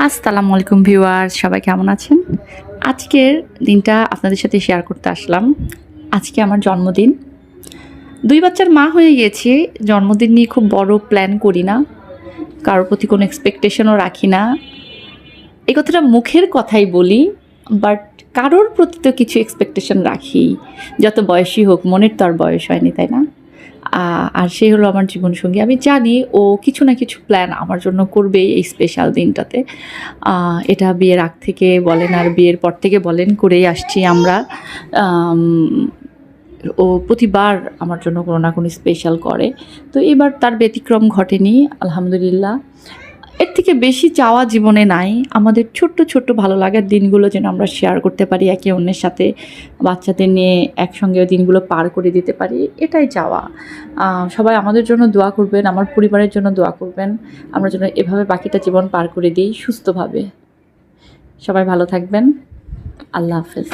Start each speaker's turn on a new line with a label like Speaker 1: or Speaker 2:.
Speaker 1: আসসালামু আলাইকুম ভিউয়ার্স, সবাই কেমন আছেন? আজকের দিনটা আপনাদের সাথে শেয়ার করতে আসলাম। আজকে আমার জন্মদিন। ২ বাচ্চার মা হয়ে গিয়েছি। জন্মদিন নিয়ে খুব বড় প্ল্যান করি না। কারো প্রতি কোনো এক্সপেকটেশনও রাখি না। এই কথাটা মুখের কথাই বলি, বাট কারোর প্রতি তো কিছু এক্সপেকটেশন রাখি। যত বয়সী হোক, মনের তো আর বয়স হয়নি, তাই না? আর সে হলো আমার জীবনসঙ্গী। আমি জানি ও কিছু না কিছু প্ল্যান আমার জন্য করবেই এই স্পেশাল দিনটাতে। এটা বিয়ের আগ থেকে বলেন আর বিয়ের পর থেকে বলেন করেই আসছি আমরা। আম ও প্রতিবার আমার জন্য কোনো না কোনো স্পেশাল করে। তো এবার তার ব্যতিক্রম ঘটেনি, আলহামদুলিল্লাহ। এর থেকে বেশি চাওয়া জীবনে নাই। আমাদের ছোট্ট, ছোট্ট ভালো লাগার দিনগুলো যেন আমরা শেয়ার করতে পারি একে অন্যের সাথে। বাচ্চাদের নিয়ে একসঙ্গে ওই দিনগুলো পার করে দিতে পারি। এটাই চাওয়া। সবাই আমাদের জন্য দোয়া করবেন, আমার পরিবারের জন্য দোয়া করবেন। আমরা যেন এভাবে বাকিটা জীবন পার করে দিই সুস্থভাবে। সবাই ভালো থাকবেন। আল্লাহ হাফেজ।